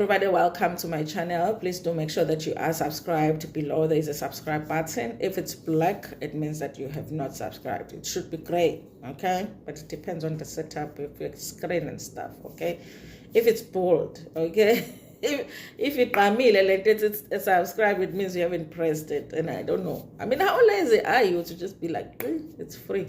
Everybody, welcome to my channel. Please do make sure that you are subscribed. Below there is a subscribe button. If it's black, it means that you have not subscribed. It should be gray, okay? But it depends on the setup, if your screen and stuff, okay? If it's bold, okay? If it like it's subscribe, it means you haven't pressed it, and I don't know. I mean, how lazy are you to just be like, it's free?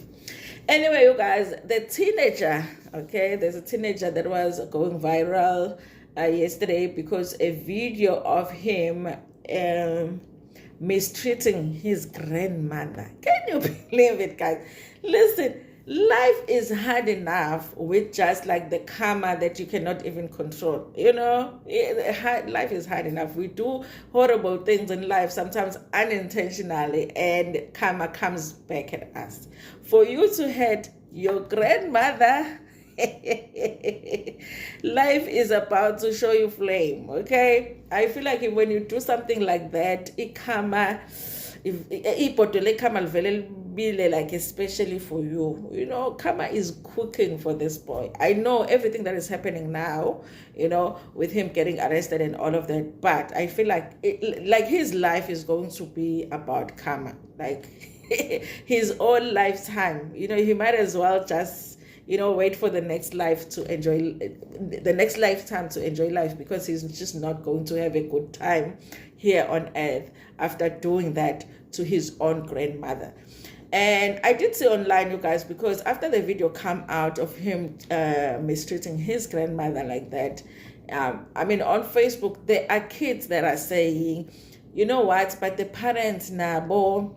Anyway, you guys, the teenager, okay? There's a teenager that was going viral yesterday because a video of him mistreating his grandmother. Can you believe it, guys? Listen, life is hard enough with just like the karma that you cannot even control. You know, life is hard enough. We do horrible things in life, sometimes unintentionally, and karma comes back at us. For you to hurt your grandmother, life is about to show you flame, okay? I feel like when you do something like that, like especially for you, you know, karma is cooking for this boy. I know everything that is happening now, you know, with him getting arrested and all of that, but I feel like his life is going to be about karma, like his own lifetime. You know, he might as well just, you know, wait for the next life to enjoy, the next lifetime to enjoy life, because he's just not going to have a good time here on earth after doing that to his own grandmother. And I did see online, you guys, because after the video came out of him mistreating his grandmother like that, I mean, on Facebook, there are kids that are saying, you know what, but the parents, nabo,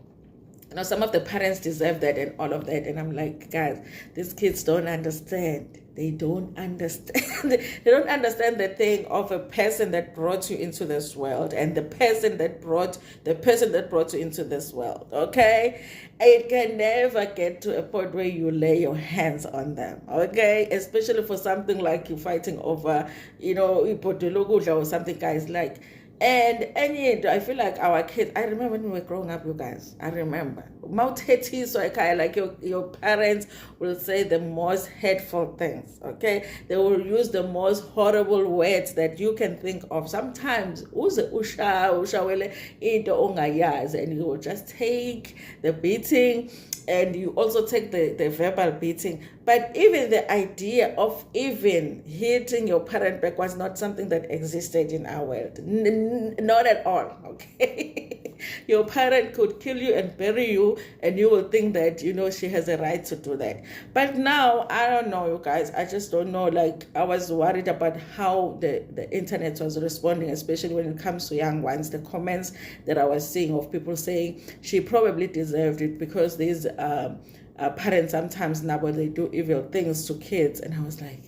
you know, some of the parents deserve that and all of that. And I'm like, guys, these kids don't understand. They don't understand. They don't understand the thing of a person that brought you into this world and the person that brought you into this world, okay? It can never get to a point where you lay your hands on them, okay? Especially for something like you fighting over, you know, or something, guys, like. And yet, I feel like our kids, I remember when we were growing up, you guys, I remember. Like your parents will say the most hateful things, okay? They will use the most horrible words that you can think of. Sometimes, and you will just take the beating, and you also take the verbal beating. But even the idea of even hitting your parent back was not something that existed in our world. Not at all, okay? Your parent could kill you and bury you, and you will think that, you know, she has a right to do that. But now, I don't know, you guys. I just don't know. Like, I was worried about how the internet was responding, especially when it comes to young ones. The comments that I was seeing of people saying she probably deserved it because these parents sometimes now they do evil things to kids. And I was like,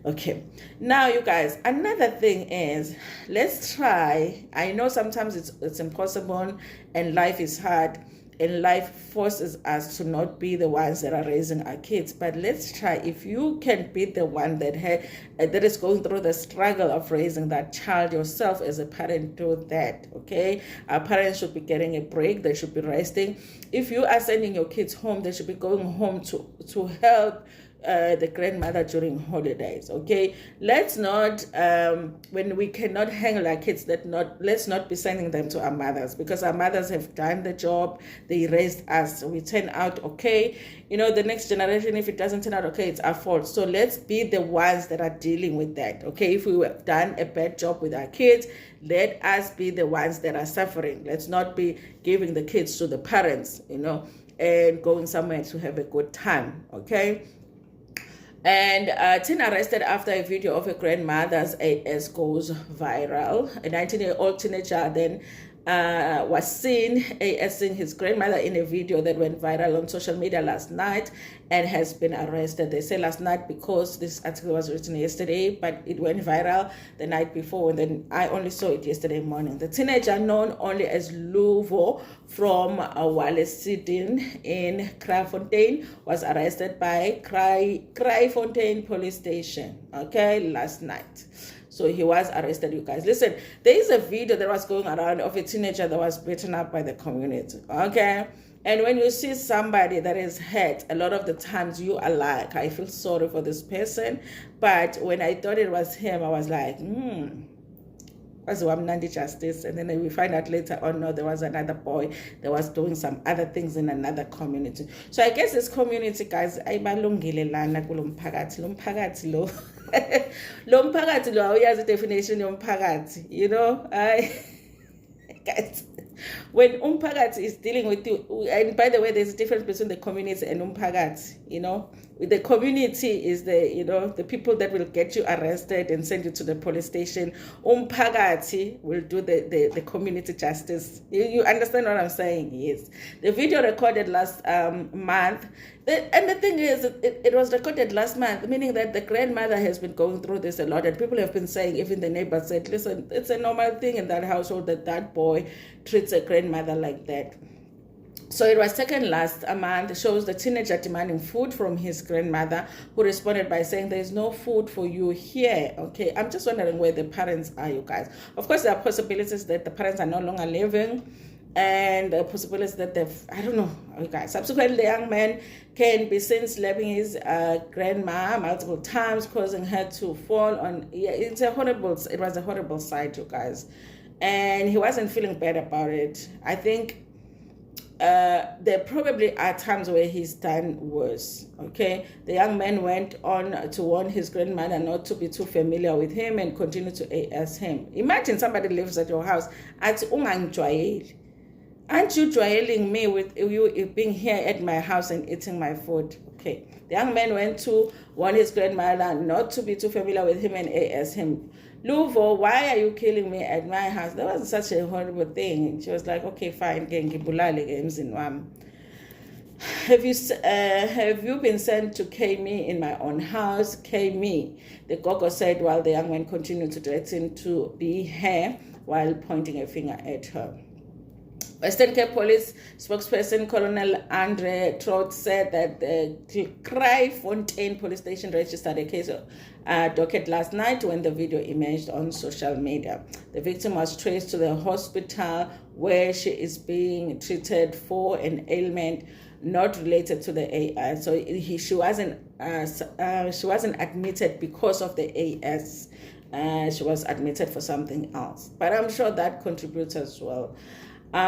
okay. Now, you guys, another thing is, let's try. I know sometimes it's impossible and life is hard and life forces us to not be the ones that are raising our kids. But let's try. If you can be the one that is going through the struggle of raising that child yourself as a parent, do that, okay? Our parents should be getting a break. They should be resting. If you are sending your kids home, they should be going home to help the grandmother during holidays, okay? Let's not, when we cannot handle our kids, let's not be sending them to our mothers, because our mothers have done the job. They raised us. We turn out okay. You know, the next generation, if it doesn't turn out okay, it's our fault. So let's be the ones that are dealing with that, okay? If we have done a bad job with our kids, let us be the ones that are suffering. Let's not be giving the kids to the parents, you know, and going somewhere to have a good time, okay? And teen arrested after a video of a grandmother's AS goes viral. A 19-year-old teenager then was seen ASing his grandmother in a video that went viral on social media last night and has been arrested. They say last night because this article was written yesterday, but it went viral the night before, and then I only saw it yesterday morning. The teenager, known only as Luvo from Wallesidin in Kraaifontein, was arrested by Kraaifontein police station, okay, last night. So he was arrested, you guys. Listen, there is a video that was going around of a teenager that was beaten up by the community, okay? And when you see somebody that is hurt, a lot of the times you are like, I feel sorry for this person. But when I thought it was him, I was like, was Wamnandi justice. And then we find out later on, no, there was another boy that was doing some other things in another community. So I guess this community, guys, ayibalungile lana kulo mphakathi. Lo mphakathi lo. Lo mphakathi lo awuyazi definition yomphakathi, you know? Guys, when umphakathi is dealing with you, and by the way, there's a difference between the community and umphakathi, you know. The community is the, you know, the people that will get you arrested and send you to the police station. Umphakathi will do the community justice. You understand what I'm saying? Yes. The video recorded last month. And the thing is, it was recorded last month, meaning that the grandmother has been going through this a lot. And people have been saying, even the neighbors said, listen, it's a normal thing in that household that that boy treats a grandmother like that. So it was taken last month, shows the teenager demanding food from his grandmother, who responded by saying, there's no food for you here. Okay, I'm just wondering where the parents are, you guys. Of course, there are possibilities that the parents are no longer living, and the possibilities that they've, I don't know, you guys. Subsequently, the young man can be seen slapping his grandma multiple times, causing her to fall on. Yeah, it was a horrible sight, you guys. And he wasn't feeling bad about it. I think there probably are times where he's done worse. Okay, the young man went on to warn his grandmother not to be too familiar with him and continue to AS him. Imagine somebody lives at your house at ungangijwayeli. Aren't you jwailing me with you being here at my house and eating my food? Okay, the young man went to warn his grandmother not to be too familiar with him and AS him. Luvo, why are you killing me at my house? That wasn't such a horrible thing. She was like, okay, fine. Have you been sent to kill me in my own house? Kill me, the gogo said, while the young man continued to threaten to be her while pointing a finger at her. Western Cape Police spokesperson Colonel Andre Trott said that the Kraaifontein Police Station registered a case of docket last night when the video emerged on social media. The victim was traced to the hospital where she is being treated for an ailment not related to the AI. So she wasn't admitted because of the AS. She was admitted for something else. But I'm sure that contributes as well.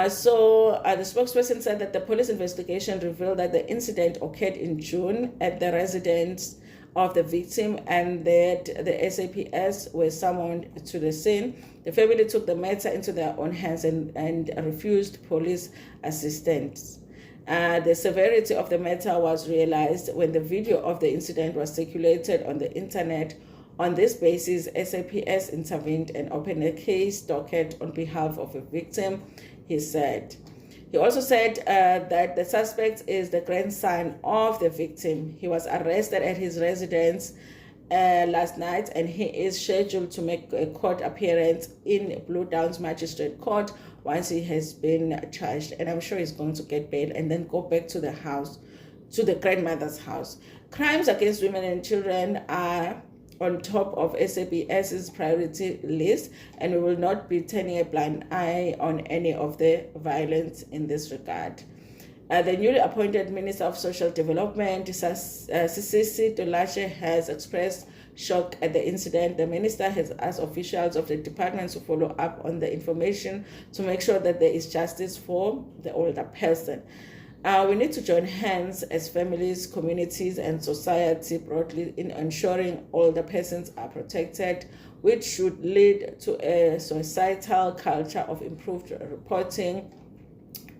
So the spokesperson said that the police investigation revealed that the incident occurred in June at the residence of the victim and that the SAPS were summoned to the scene. The family took the matter into their own hands and refused police assistance. The severity of the matter was realized when the video of the incident was circulated on the internet. On this basis, SAPS intervened and opened a case docket on behalf of a victim, he said. He also said that the suspect is the grandson of the victim. He was arrested at his residence last night, and he is scheduled to make a court appearance in Blue Downs Magistrate Court once he has been charged. And I'm sure he's going to get bail and then go back to the house, to the grandmother's house. Crimes against women and children are on top of SAPS's priority list, and we will not be turning a blind eye on any of the violence in this regard. The newly appointed Minister of Social Development, Sisisi Dolashe, has expressed shock at the incident. The minister has asked officials of the department to follow up on the information to make sure that there is justice for the older person. We need to join hands as families, communities, and society broadly in ensuring older persons are protected, which should lead to a societal culture of improved reporting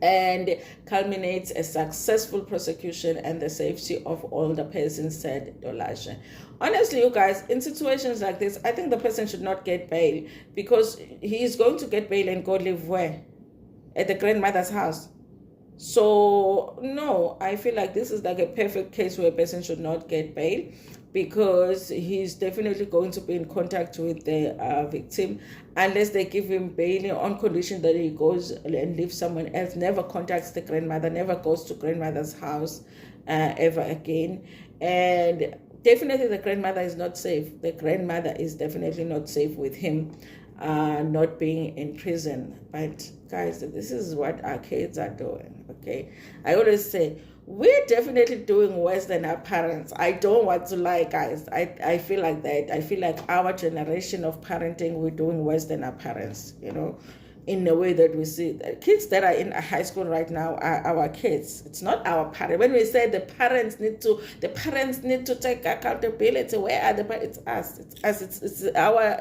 and culminates a successful prosecution and the safety of older persons, said Dolashe. Honestly, you guys, in situations like this, I think the person should not get bail, because he is going to get bail and go live where? At the grandmother's house. So no, I feel like this is like a perfect case where a person should not get bail, because he's definitely going to be in contact with the victim unless they give him bail on condition that he goes and lives someone else, never contacts the grandmother, never goes to grandmother's house ever again. And definitely the grandmother is not safe. The grandmother is definitely not safe with him not being in prison. But guys, this is what our kids are doing. okay? I always say, we're definitely doing worse than our parents. I don't want to lie, guys. I feel like that. I feel like our generation of parenting, we're doing worse than our parents, you know, in the way that we see. The kids that are in high school right now are our kids. It's not our parents. When we say the parents need to take accountability, where are the parents? It's us. It's us.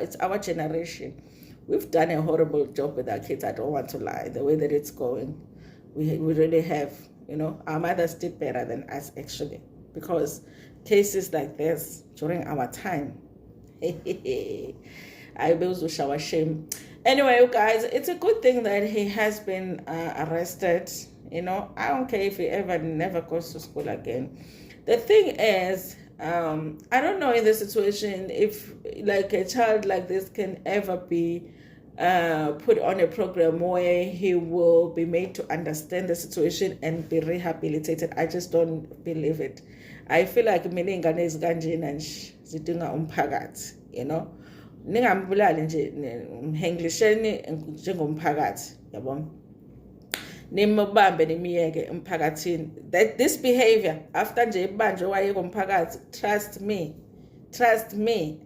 It's our generation. We've done a horrible job with our kids. I don't want to lie. The way that it's going, we really have. You know, our mothers did better than us, actually, because cases like this during our time, I will shower shame. Anyway, you guys, it's a good thing that he has been arrested. You know, I don't care if he ever never goes to school again. The thing is, I don't know in the situation if like a child like this can ever be put on a program where he will be made to understand the situation and be rehabilitated. I just don't believe it. I feel like mina ingane ezikanjena nje zidinga umphakathi, you know. Ningambulali nje mhenglisheni njengomphakathi, yabona. Nimubambe nimiyeke emphakathini. That this behavior after nje ibanjwe wayeko umphakathi, trust me,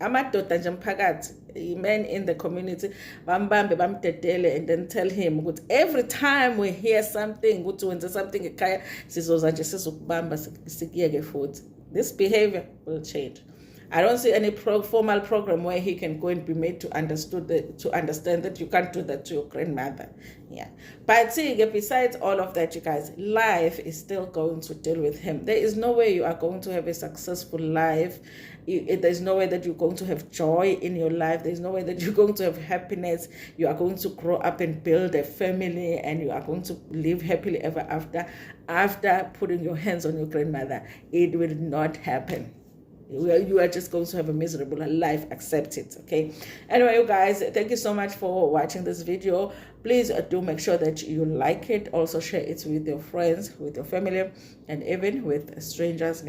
amadoda nje emphakathi, men in the community, bambambe bamdedele, and then tell him ukuthi every time we hear something ukuthi wenze something ekhaya sizoza nje sizokubamba sikuyeke futhi. This behavior will change. I don't see any formal program where he can go and be made to understand that you can't do that to your grandmother. Yeah. But see, besides all of that, you guys, life is still going to deal with him. There is no way you are going to have a successful life. There's no way that you're going to have joy in your life. There's no way that you're going to have happiness. You are going to grow up and build a family, and you are going to live happily ever after putting your hands on your grandmother. It will not happen. You are just going to have a miserable life. Accept it, okay? Anyway, you guys, thank you so much for watching this video. Please do make sure that you like it. Also share it with your friends, with your family, and even with strangers.